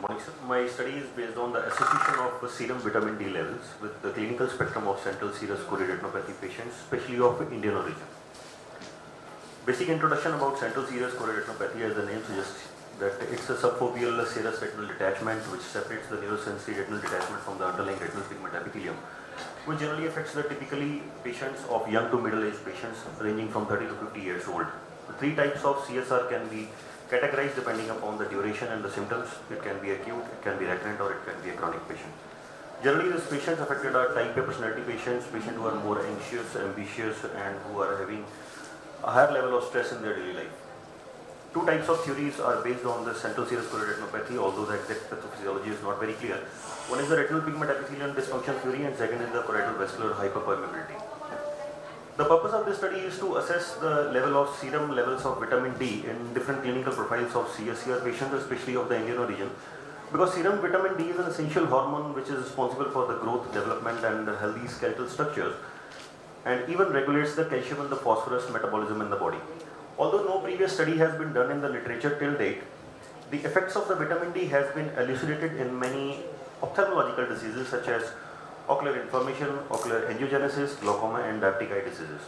Morning, sir. My study is based on the association of serum vitamin D levels with the clinical spectrum of central serous choroidiopathy patients, especially of Indian origin. Basic introduction about central serous choroidiopathy, as the name suggests, that it's a subfoveal serous retinal detachment which separates the neurosensory retinal detachment from the underlying retinal pigment epithelium, which generally affects the typically patients of young to middle-aged patients ranging from 30 to 50 years old. The three types of CSR can be categorized depending upon the duration and the symptoms. It can be acute, it can be recurrent, or it can be a chronic patient. Generally, these patients affected are type A personality patients who are more anxious, ambitious, and who are having a higher level of stress in their daily life. Two types of theories are based on the central serous choroidiopathy, although the exact pathophysiology is not very clear. One is the retinal pigment epithelium dysfunction theory, and second is the choroidal vascular hyperpermeability. The purpose of this study is to assess the level of serum levels of vitamin D in different clinical profiles of CSCR patients, especially of the Indian origin, because serum vitamin D is an essential hormone which is responsible for the growth, development, and healthy skeletal structures, and even regulates the calcium and the phosphorus metabolism in the body. Although no previous study has been done in the literature till date, the effects of the vitamin D has been elucidated in many ophthalmological diseases such as ocular inflammation, ocular angiogenesis, glaucoma, and diabetic eye diseases.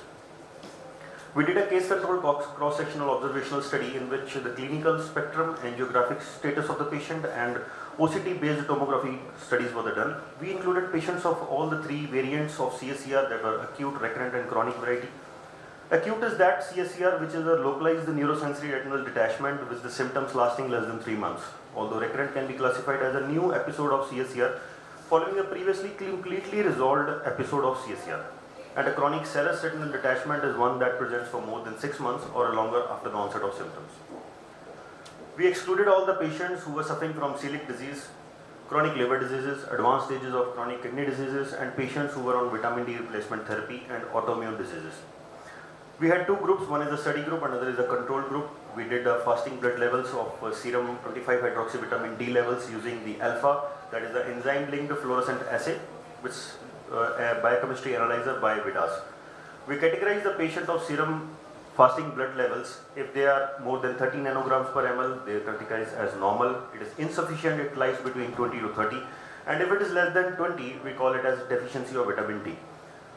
We did a case-controlled cross-sectional observational study in which the clinical spectrum, angiographic status of the patient, and OCT-based tomography studies were done. We included patients of all the three variants of CSCR, that are acute, recurrent, and chronic variety. Acute is that CSCR which is a localized neurosensory retinal detachment with the symptoms lasting less than 3 months, although recurrent can be classified as a new episode of CSCR following a previously completely resolved episode of CSCR. And a chronic serous retinal detachment is one that presents for more than 6 months or longer after the onset of symptoms. We excluded all the patients who were suffering from celiac disease, chronic liver diseases, advanced stages of chronic kidney diseases, and patients who were on vitamin D replacement therapy and autoimmune diseases. We had two groups, one is a study group, another is a control group. We did fasting blood levels of serum 25-hydroxyvitamin D levels using the alpha, that is the enzyme-linked fluorescent assay, which a biochemistry analyzer by Vidas. We categorize the patient of serum fasting blood levels. If they are more than 30 nanograms per ml, they are categorized as normal. It is insufficient, it lies between 20 to 30. And if it is less than 20, we call it as deficiency of vitamin D.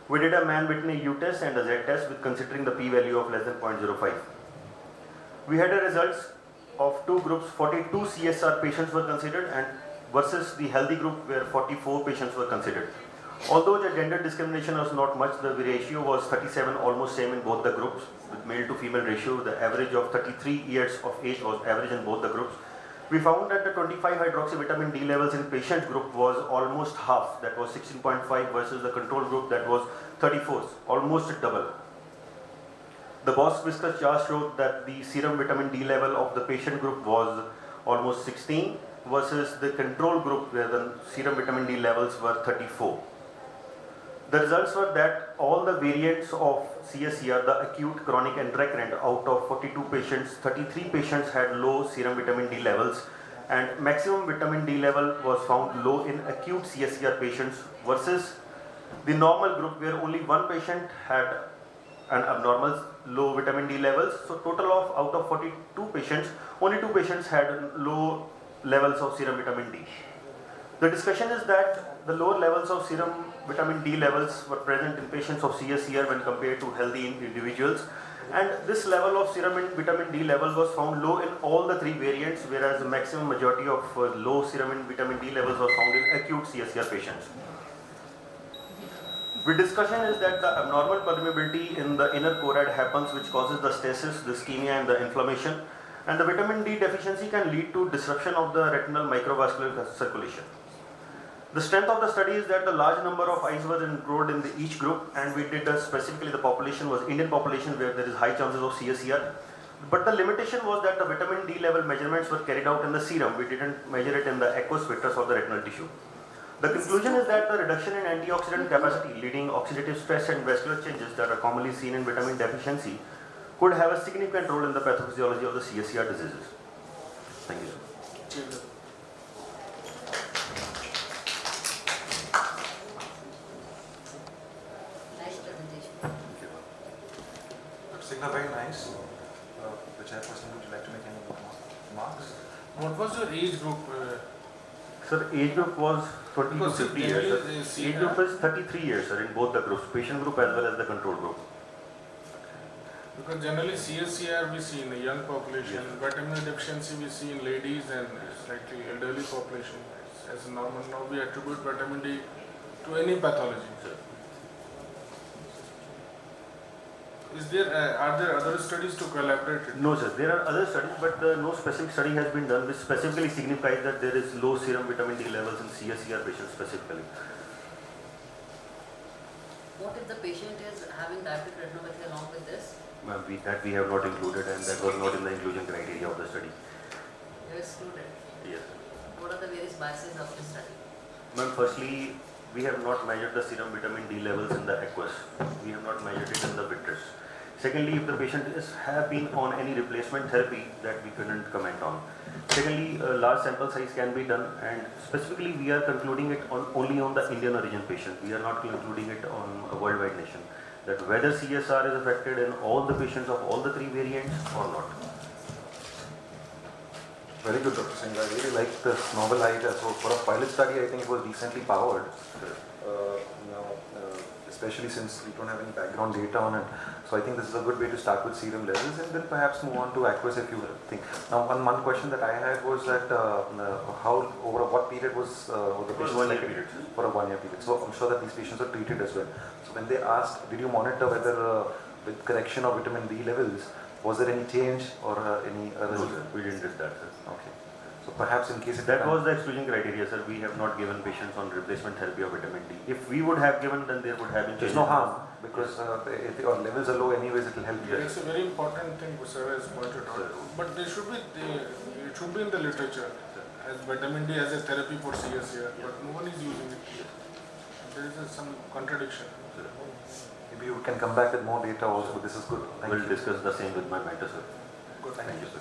We did a man-Whitney U test and a Z test with considering the p-value of less than 0.05. We had a results of two groups. 42 CSR patients were considered and versus the healthy group where 44 patients were considered. Although the gender discrimination was not much, the ratio was 37, almost same in both the groups. With male to female ratio, the average of 33 years of age was average in both the groups. We found that the 25-hydroxyvitamin D levels in patient group was almost half, that was 16.5 versus the control group that was 34, almost double. The Boss viscous chart showed that the serum vitamin D level of the patient group was almost 16 versus the control group where the serum vitamin D levels were 34. The results were that all the variants of CSCR, the acute, chronic, and recurrent, out of 42 patients, 33 patients had low serum vitamin D levels, and maximum vitamin D level was found low in acute CSCR patients versus the normal group where only one patient had an abnormal low vitamin D levels. So total of out of 42 patients, only 2 patients had low levels of serum vitamin D. The discussion is that the lower levels of serum vitamin D levels were present in patients of CSCR when compared to healthy individuals, and this level of serum vitamin D level was found low in all the three variants, whereas the maximum majority of low serum vitamin D levels was found in acute CSCR patients. The discussion is that the abnormal permeability in the inner choroid happens, which causes the stasis, the ischemia, and the inflammation, and the vitamin D deficiency can lead to disruption of the retinal microvascular circulation. The strength of the study is that the large number of eyes was enrolled in each group, and we did specifically the population was Indian population where there is high chances of CSCR. But the limitation was that the vitamin D level measurements were carried out in the serum. We didn't measure it in the aqueous vitreous or the retinal tissue. The conclusion is that the reduction in antioxidant capacity leading oxidative stress and vascular changes that are commonly seen in vitamin deficiency could have a significant role in the pathophysiology of the CSCR diseases. Thank you. Singla, very nice. The chairperson, would you like to make any remarks? What was your age group Sir, age group was 20 to Because 50 generally years. they Sir. see Age group is 33 years, sir, in both the groups, patient group as well as the control group. Because generally CSCR we see in the young population, vitamin deficiency we see in ladies and slightly elderly population as a normal. Now we attribute vitamin D to any pathology. Sir. Are there other studies to collaborate it? No, sir. There are other studies, but no specific study has been done which specifically signifies that there is low serum vitamin D levels in CSCR patients specifically. What if the patient is having diabetic retinopathy along with this? That we have not included, and that was not in the inclusion criteria of the study. You excluded. Yes. What are the various biases of this study? Ma'am, firstly, we have not measured the serum vitamin D levels in the aqueous. We have not measured it in the vitreous. Secondly, if the patient have been on any replacement therapy, that we couldn't comment on. Secondly, a large sample size can be done, and specifically we are concluding it only on the Indian origin patient. We are not concluding it on a worldwide nation. That whether CSR is affected in all the patients of all the three variants or not. Very good, Dr. Singh. I really like this novel idea. So for a pilot study, I think it was decently powered. Especially since we don't have any background data on it. So I think this is a good way to start with serum levels and then perhaps move on to aqueous if you think. Now one question that I had was that how over what period was the It was patients 1 year like- period. for a 1 year period. So I'm sure that these patients are treated as well. So when they asked, did you monitor whether with correction of vitamin D levels, was there any change or any No, result? sir, we didn't do that, sir. Okay. So perhaps in case That was the exclusion criteria, sir. We have not given patients on replacement therapy of vitamin D. If we would have given, then there would have been there's changes. no harm because if your levels are low anyways, it will help you. It's a very important thing Sir has pointed out. But it should be in the literature as vitamin D as a therapy for CSCR, but no one is using it. There is some contradiction. Maybe you can come back with more data also. This is good. Thank We'll you. discuss the same with my mentor, sir. Good. Thank you, sir.